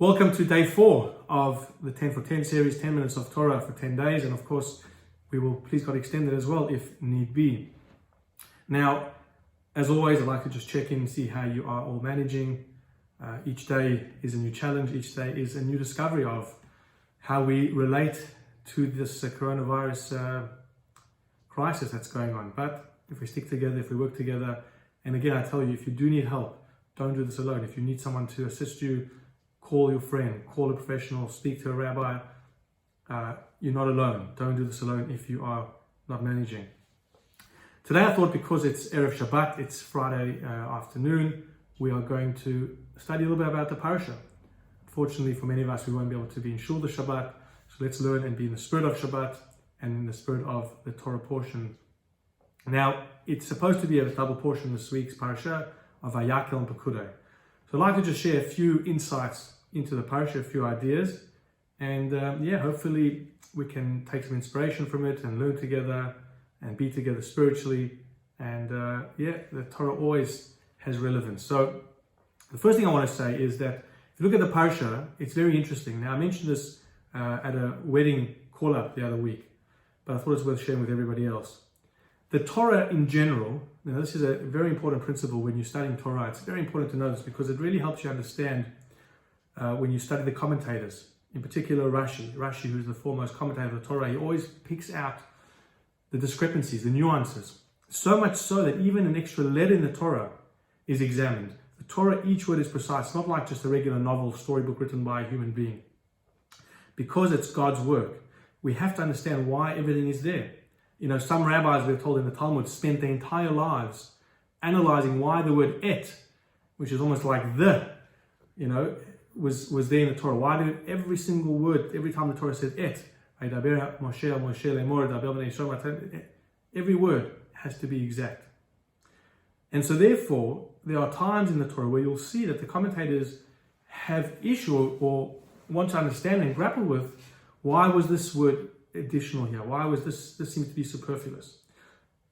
Welcome to day 4 of the 10 for 10 series, 10 minutes of Torah for 10 days. And of course, we will please God extend it as well if need be. Now, as always, I'd like to just check in and see how you are all managing. Each day is a new challenge. Each day is a new discovery of how we relate to this coronavirus crisis that's going on. But if we stick together, if we work together, and again, I tell you, if you do need help, don't do this alone. If you need someone to assist you, call your friend, call a professional, speak to a rabbi. You're not alone. Don't do this alone if you are not managing. Today I thought, because it's Erev Shabbat, it's Friday afternoon, we are going to study a little bit about the Parsha. Unfortunately, for many of us, we won't be able to be in Shul the Shabbat, so let's learn and be in the spirit of Shabbat and in the spirit of the Torah portion. Now, it's supposed to be a double portion this week's Parsha of Vayakel and Pekudei. So I'd like to just share a few insights into the Parsha, a few ideas, and hopefully we can take some inspiration from it and learn together and be together spiritually. And the Torah always has relevance. So the first thing I want to say is that if you look at the Parsha, it's very interesting. Now, I mentioned this at a wedding call-up the other week, but I thought it's worth sharing with everybody else. The Torah in general, now this is a very important principle when you're studying Torah. It's very important to know this because it really helps you understand when you study the commentators, in particular Rashi, who's the foremost commentator of the Torah. He always picks out the discrepancies, the nuances, so much so that even an extra letter in the Torah is examined. The Torah, each word is precise, not like just a regular novel, storybook written by a human being. Because it's God's work, we have to understand why everything is there. You know, some rabbis, we're told in the Talmud, spent their entire lives analyzing why the word et, which is almost like the, was there in the Torah. Why did every single word, every time the Torah says et, every word has to be exact. And so therefore, there are times in the Torah where you'll see that the commentators have issue or want to understand and grapple with, why was this word additional here? Why was this seems to be superfluous?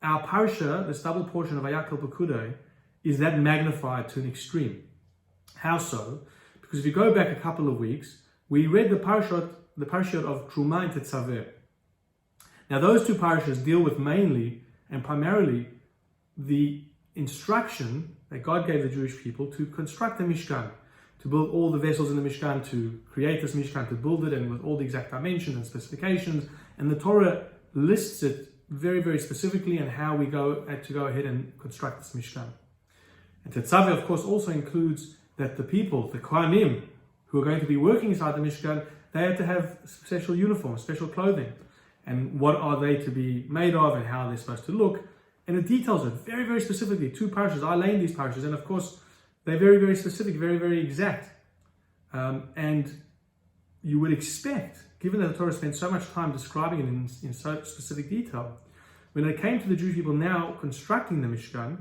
Our Parsha, this double portion of Vayakel Pekudei, is that magnified to an extreme. How so? Because if you go back a couple of weeks, we read the Parsha of Truma and Tetzaveh. Now those two parashas deal with mainly and primarily the instruction that God gave the Jewish people to construct the Mishkan, to build all the vessels in the Mishkan, to create this Mishkan, to build it, and with all the exact dimensions and specifications. And the Torah lists it very, very specifically and how we had to go ahead and construct this Mishkan. And Tetzaveh, of course, also includes that the people, the Kohanim, who are going to be working inside the Mishkan, they had to have special uniforms, special clothing. And what are they to be made of and how they're supposed to look. And it details it very, very specifically. 2 parashas. I lay in these parashas, and of course, they're very, very specific, very, very exact. And you would expect, given that the Torah spent so much time describing it in such specific detail, when it came to the Jewish people now constructing the Mishkan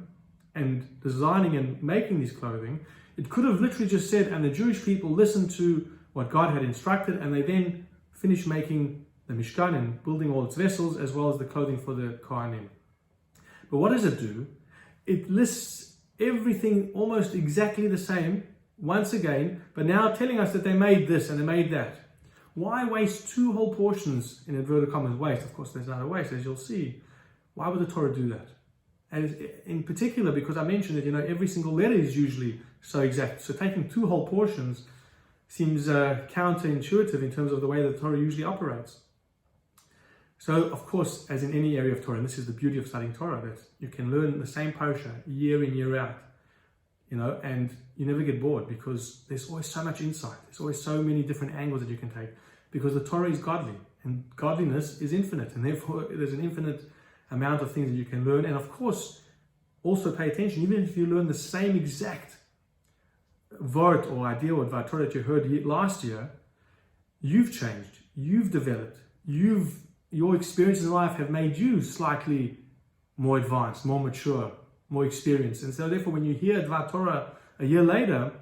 and designing and making these clothing, it could have literally just said, and the Jewish people listened to what God had instructed, and they then finished making the Mishkan and building all its vessels, as well as the clothing for the Kohanim. But what does it do? It lists everything almost exactly the same, once again, but now telling us that they made this and they made that. Why waste 2 whole portions, in inverted commas, waste? Of course, there's not a waste, as you'll see. Why would the Torah do that? And in particular, because I mentioned that, every single letter is usually so exact. So taking 2 whole portions seems counterintuitive in terms of the way that the Torah usually operates. So, of course, as in any area of Torah, and this is the beauty of studying Torah, that you can learn the same Parsha year in, year out, and you never get bored because there's always so much insight. There's always so many different angles that you can take because the Torah is godly and godliness is infinite, and therefore there's an infinite amount of things that you can learn. And of course, also pay attention, even if you learn the same exact word or idea or Dvar Torah that you heard last year, you've changed, you've developed, your experiences in life have made you slightly more advanced, more mature, more experienced. And so therefore, when you hear Dvar Torah a year later,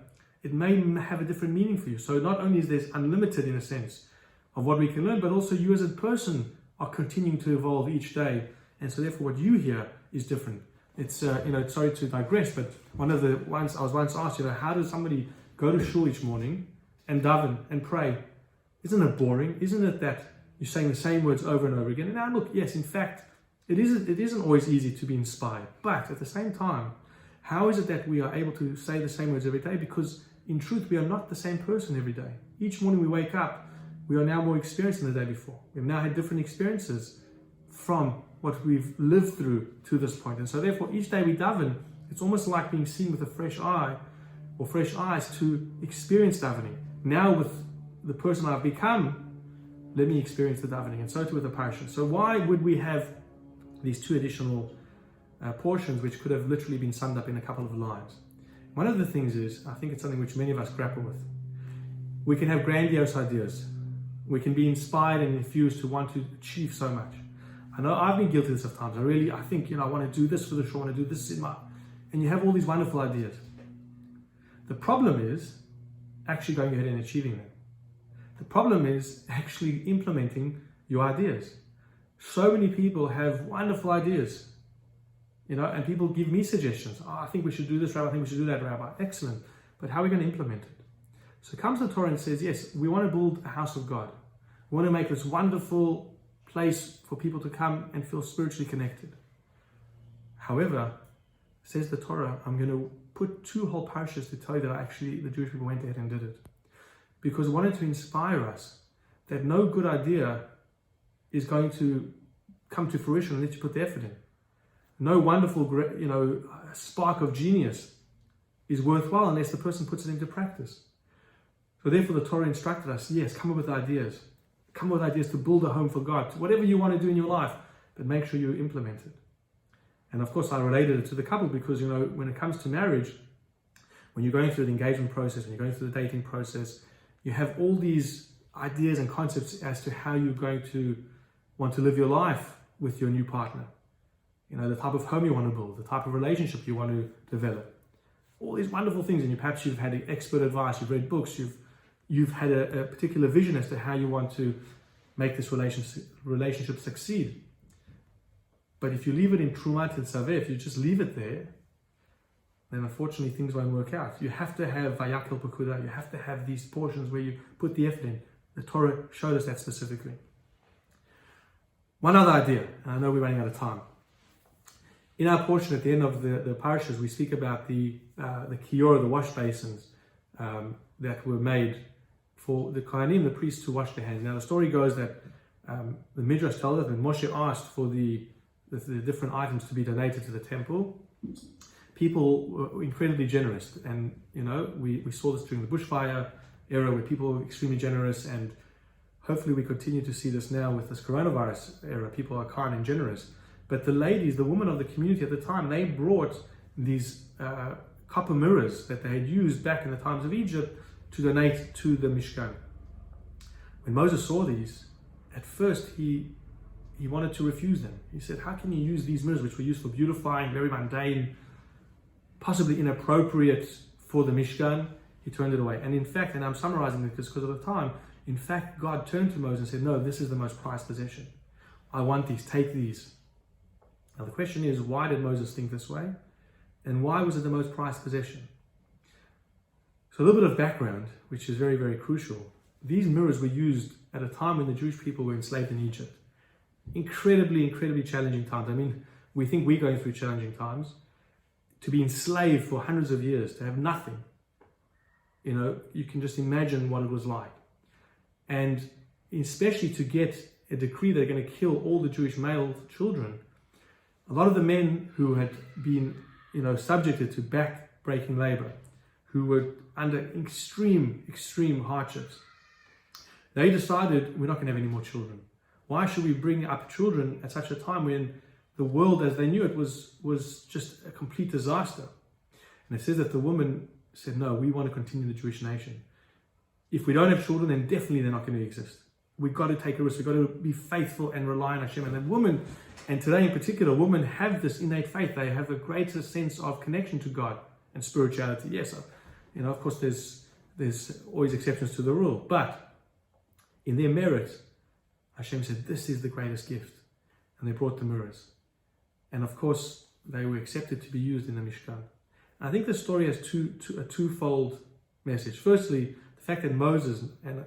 it may have a different meaning for you. So not only is there unlimited, in a sense, of what we can learn, but also you as a person are continuing to evolve each day. And so therefore, what you hear is different. It's, sorry to digress, but I was once asked, how does somebody go to shul each morning and daven and pray. Isn't it boring? Isn't it that you're saying the same words over and over again? And now look, yes, in fact, it isn't always easy to be inspired. But at the same time, how is it that we are able to say the same words every day? Because in truth, we are not the same person every day. Each morning we wake up, we are now more experienced than the day before. We've now had different experiences from what we've lived through to this point. And so therefore, each day we daven, it's almost like being seen with a fresh eye or fresh eyes to experience davening. Now with the person I've become, let me experience the davening. And so too with the Parsha. So why would we have these two additional portions which could have literally been summed up in a couple of lines? One of the things is, I think it's something which many of us grapple with. We can have grandiose ideas. We can be inspired and infused to want to achieve so much. I know I've been guilty of this at times. I think, I want to do this for the show, I want to do this in my... And you have all these wonderful ideas. The problem is actually going ahead and achieving them. The problem is actually implementing your ideas. So many people have wonderful ideas, and people give me suggestions. I think we should do this, Rabbi. I think we should do that, Rabbi. Excellent. But how are we going to implement it? So comes the Torah and says, yes, we want to build a house of God. We want to make this wonderful place for people to come and feel spiritually connected. However, says the Torah, I'm going to put 2 whole parshas to tell you that actually the Jewish people went ahead and did it. Because I wanted to inspire us that no good idea is going to come to fruition unless you put the effort in. No wonderful, spark of genius is worthwhile unless the person puts it into practice. So therefore the Torah instructed us, yes, come up with ideas. Come up with ideas to build a home for God. Whatever you want to do in your life, but make sure you implement it. And of course I related it to the couple because, when it comes to marriage, when you're going through the engagement process, when you're going through the dating process, you have all these ideas and concepts as to how you're going to want to live your life with your new partner. The type of home you want to build, the type of relationship you want to develop. All these wonderful things, and perhaps you've had expert advice, you've read books, you've had a particular vision as to how you want to make this relationship succeed. But if you leave it in Trumat and Saveh, if you just leave it there, then unfortunately things won't work out. You have to have Vayakel Pekuda, you have to have these portions where you put the effort in. The Torah showed us that specifically. One other idea, and I know we're running out of time. In our portion at the end of the parashas, we speak about the kior, the wash basins that were made for the Kohanim, the priests, to wash their hands. Now the story goes that the Midrash tells us that Moshe asked for the different items to be donated to the temple. People were incredibly generous, and we saw this during the bushfire era where people were extremely generous, and hopefully we continue to see this now with this coronavirus era. People are kind and generous. But the ladies, the women of the community at the time, they brought these copper mirrors that they had used back in the times of Egypt to donate to the Mishkan. When Moses saw these, at first he wanted to refuse them. He said, how can you use these mirrors which were used for beautifying, very mundane, possibly inappropriate for the Mishkan? He turned it away. And in fact, and I'm summarizing this because of the time, in fact, God turned to Moses and said, no, this is the most prized possession. I want these, take these. Now the question is, why did Moses think this way? And why was it the most prized possession? So a little bit of background, which is very, very crucial. These mirrors were used at a time when the Jewish people were enslaved in Egypt. Incredibly, incredibly challenging times. I mean, we think we're going through challenging times. To be enslaved for hundreds of years, to have nothing, you can just imagine what it was like. And especially to get a decree that they're going to kill all the Jewish male children. A lot of the men who had been, subjected to back-breaking labor, who were under extreme, extreme hardships, they decided, we're not going to have any more children. Why should we bring up children at such a time when the world as they knew it was just a complete disaster? And it says that the woman said, no, we want to continue the Jewish nation. If we don't have children, then definitely they're not going to exist. We've got to take a risk. We've got to be faithful and rely on Hashem. And that woman, and today in particular, women have this innate faith. They have a greater sense of connection to God and spirituality. Yes, of course, there's always exceptions to the rule. But in their merit, Hashem said, this is the greatest gift. And they brought the mirrors. And of course, they were accepted to be used in the Mishkan. And I think the story has a twofold message. Firstly, the fact that Moses,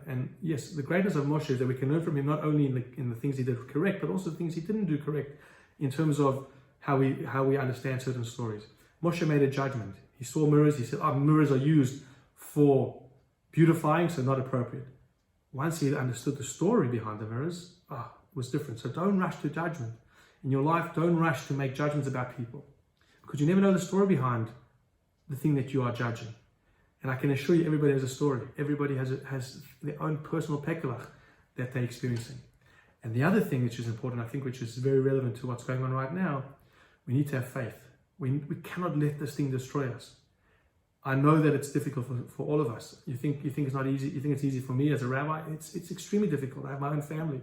and yes, the greatness of Moshe is that we can learn from him not only in the things he did correct, but also the things he didn't do correct in terms of how we understand certain stories. Moshe made a judgment. He saw mirrors. He said, mirrors are used for beautifying, so not appropriate. Once he understood the story behind the mirrors, it was different. So don't rush to judgment. In your life, don't rush to make judgments about people, because you never know the story behind the thing that you are judging. And I can assure you, everybody has a story. Everybody has their own personal pekelach that they're experiencing. And the other thing which is important, I think, which is very relevant to what's going on right now, we need to have faith. We cannot let this thing destroy us. I know that it's difficult for all of us. You think it's not easy. You think it's easy for me as a rabbi. It's extremely difficult. I have my own family.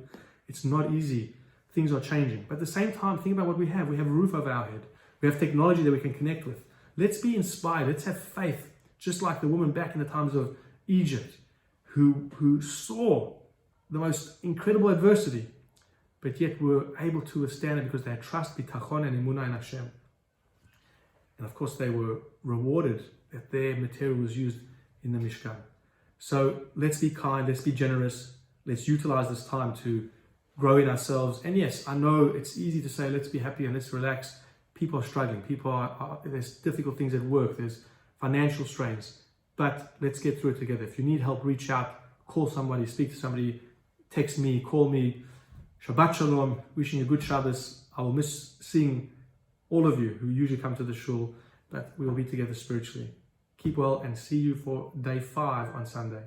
It's not easy. Things are changing. But at the same time, think about what we have. We have a roof over our head. We have technology that we can connect with. Let's be inspired. Let's have faith. Just like the woman back in the times of Egypt, who saw the most incredible adversity, but yet were able to withstand it because they had trust, bitachon, and emunah in Hashem. And of course, they were rewarded that their material was used in the Mishkan. So let's be kind, let's be generous, let's utilize this time to grow in ourselves. And yes, I know it's easy to say, let's be happy and let's relax. People are struggling. There's difficult things at work. There's financial strains. But let's get through it together. If you need help, reach out, call somebody, speak to somebody, text me, call me. Shabbat Shalom. Wishing you a good Shabbos. I will miss seeing all of you who usually come to the shul, but we will be together spiritually. Keep well and see you for day 5 on Sunday.